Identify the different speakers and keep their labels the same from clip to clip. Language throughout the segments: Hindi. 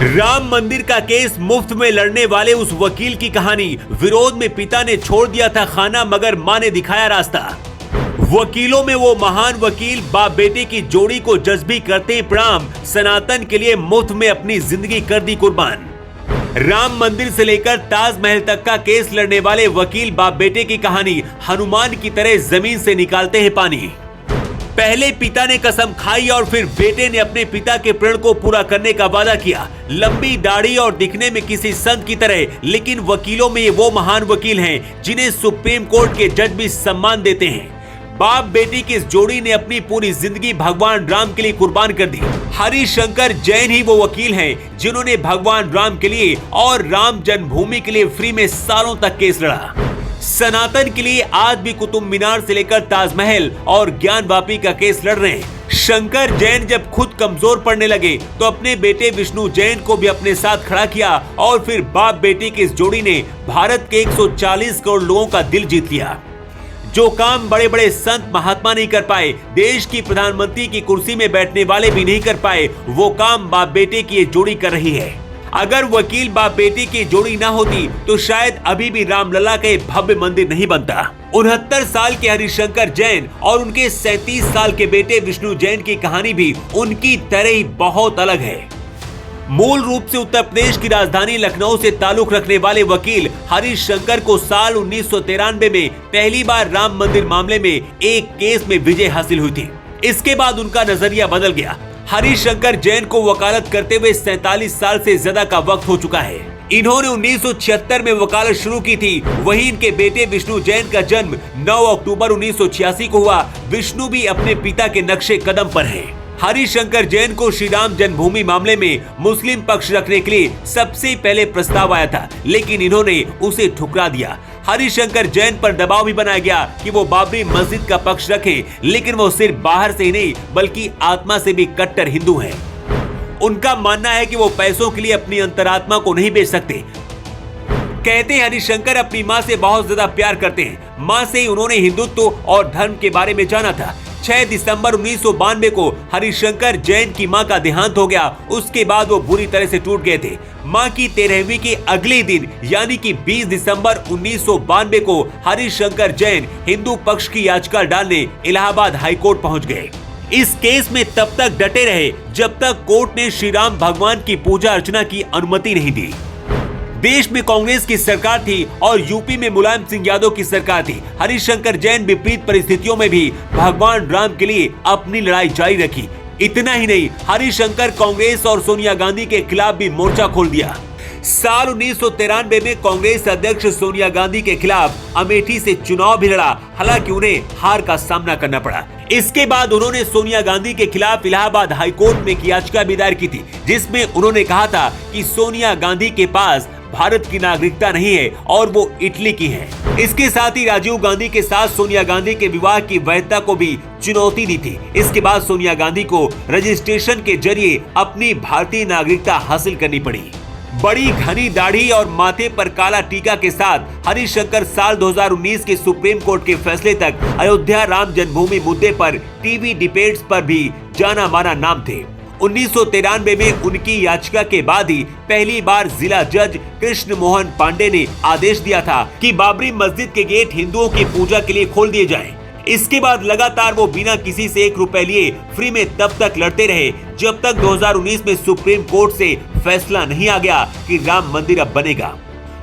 Speaker 1: राम मंदिर का केस मुफ्त में लड़ने वाले उस वकील की कहानी। विरोध में पिता ने छोड़ दिया था खाना मगर मां ने दिखाया रास्ता। वकीलों में वो महान वकील बाप बेटे की जोड़ी को जज्बी करते प्रणाम, सनातन के लिए मुफ्त में अपनी जिंदगी कर दी कुर्बान। राम मंदिर से लेकर ताजमहल तक का केस लड़ने वाले वकील बाप बेटे की कहानी हनुमान की तरह जमीन से निकालते हैं पानी। पहले पिता ने कसम खाई और फिर बेटे ने अपने पिता के प्रण को पूरा करने का वादा किया। लंबी दाढ़ी और दिखने में किसी संत की तरह, लेकिन वकीलों में ये वो महान वकील हैं जिन्हें सुप्रीम कोर्ट के जज भी सम्मान देते हैं। बाप बेटी की इस जोड़ी ने अपनी पूरी जिंदगी भगवान राम के लिए कुर्बान कर दी। हरिशंकर जैन ही वो वकील हैं जिन्होंने भगवान राम के लिए और राम जन्मभूमि के लिए फ्री में सालों तक केस लड़ा। सनातन के लिए आज भी कुतुब मीनार से लेकर ताजमहल और ज्ञानवापी का केस लड़ रहे हैं। शंकर जैन जब खुद कमजोर पड़ने लगे तो अपने बेटे विष्णु जैन को भी अपने साथ खड़ा किया और फिर बाप बेटी की इस जोड़ी ने भारत के 140 करोड़ लोगों का दिल जीत लिया। जो काम बड़े बड़े संत महात्मा नहीं कर पाए, देश की प्रधानमंत्री की कुर्सी में बैठने वाले भी नहीं कर पाए, वो काम बाप बेटे की ये जोड़ी कर रही है। अगर वकील बाप बेटी की जोड़ी ना होती तो शायद अभी भी रामलला का भव्य मंदिर नहीं बनता। 69 साल के हरिशंकर जैन और उनके 37 साल के बेटे विष्णु जैन की कहानी भी उनकी तरह ही बहुत अलग है। मूल रूप से उत्तर प्रदेश की राजधानी लखनऊ से ताल्लुक रखने वाले वकील हरिशंकर को साल 1993 में पहली बार राम मंदिर मामले में एक केस में विजय हासिल हुई थी। इसके बाद उनका नजरिया बदल गया। हरिशंकर जैन को वकालत करते हुए 47 साल से ज्यादा का वक्त हो चुका है। इन्होंने 1976 में वकालत शुरू की थी। वहीं इनके बेटे विष्णु जैन का जन्म 9 अक्टूबर 1986 को हुआ। विष्णु भी अपने पिता के नक्शे कदम पर हैं। हरिशंकर जैन को श्री राम जन्मभूमि मामले में मुस्लिम पक्ष रखने के लिए सबसे पहले प्रस्ताव आया था, लेकिन इन्होंने उसे ठुकरा दिया। हरिशंकर जैन पर दबाव भी बनाया गया कि वो बाबरी मस्जिद का पक्ष रखें, लेकिन वो सिर्फ बाहर से ही नहीं बल्कि आत्मा से भी कट्टर हिंदू हैं। उनका मानना है कि वो पैसों के लिए अपनी अंतरात्मा को नहीं बेच सकते। कहते हैं हरिशंकर अपनी माँ से बहुत ज्यादा प्यार करते हैं। माँ से ही उन्होंने हिंदुत्व और धर्म के बारे में जाना था। 6 दिसंबर 1992 को हरिशंकर जैन की मां का देहांत हो गया। उसके बाद वो बुरी तरह से टूट गए थे। मां की 13वीं के अगले दिन यानी कि 20 दिसंबर 1992 को हरिशंकर जैन हिंदू पक्ष की याचिका डालने इलाहाबाद हाईकोर्ट पहुंच गए। इस केस में तब तक डटे रहे जब तक कोर्ट ने श्री राम भगवान की पूजा अर्चना की अनुमति नहीं दी। देश में कांग्रेस की सरकार थी और यूपी में मुलायम सिंह यादव की सरकार थी। हरिशंकर जैन विपरीत परिस्थितियों में भी भगवान राम के लिए अपनी लड़ाई जारी रखी। इतना ही नहीं, हरिशंकर कांग्रेस और सोनिया गांधी के खिलाफ भी मोर्चा खोल दिया। साल 1993 में कांग्रेस अध्यक्ष सोनिया गांधी के खिलाफ अमेठी से चुनाव भी लड़ा, हालांकि उन्हें हार का सामना करना पड़ा। इसके बाद उन्होंने सोनिया गांधी के खिलाफ इलाहाबाद हाईकोर्ट में एक याचिका भी दायर की थी, जिसमें उन्होंने कहा था कि सोनिया गांधी के पास भारत की नागरिकता नहीं है और वो इटली की है। इसके साथ ही राजीव गांधी के साथ सोनिया गांधी के विवाह की वैधता को भी चुनौती दी थी। इसके बाद सोनिया गांधी को रजिस्ट्रेशन के जरिए अपनी भारतीय नागरिकता हासिल करनी पड़ी। बड़ी घनी दाढ़ी और माथे पर काला टीका के साथ हरिशंकर साल 2019 के सुप्रीम कोर्ट के फैसले तक अयोध्या राम जन्मभूमि मुद्दे पर टीवी डिबेट्स पर भी जाना माना नाम थे। 1993 में उनकी याचिका के बाद ही पहली बार जिला जज कृष्ण मोहन पांडे ने आदेश दिया था कि बाबरी मस्जिद के गेट हिंदुओं की पूजा के लिए खोल दिए जाएं। इसके बाद लगातार वो बिना किसी से 1 रुपए लिए फ्री में तब तक लड़ते रहे जब तक 2019 में सुप्रीम कोर्ट से फैसला नहीं आ गया कि राम मंदिर अब बनेगा।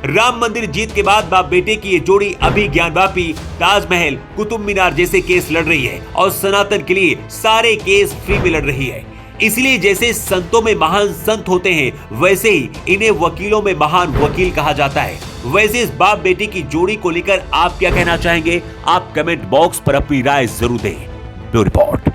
Speaker 1: राम मंदिर जीत के बाद बाप बेटे की ये जोड़ी अभी ज्ञानवापी, ताजमहल, कुतुब मीनार जैसे केस लड़ रही है और सनातन के लिए सारे केस फ्री में लड़ रही है। इसलिए जैसे संतों में महान संत होते हैं, वैसे ही इन्हें वकीलों में महान वकील कहा जाता है। वैसे इस बाप बेटी की जोड़ी को लेकर आप क्या कहना चाहेंगे? आप कमेंट बॉक्स पर अपनी राय जरूर दें। Bureau report.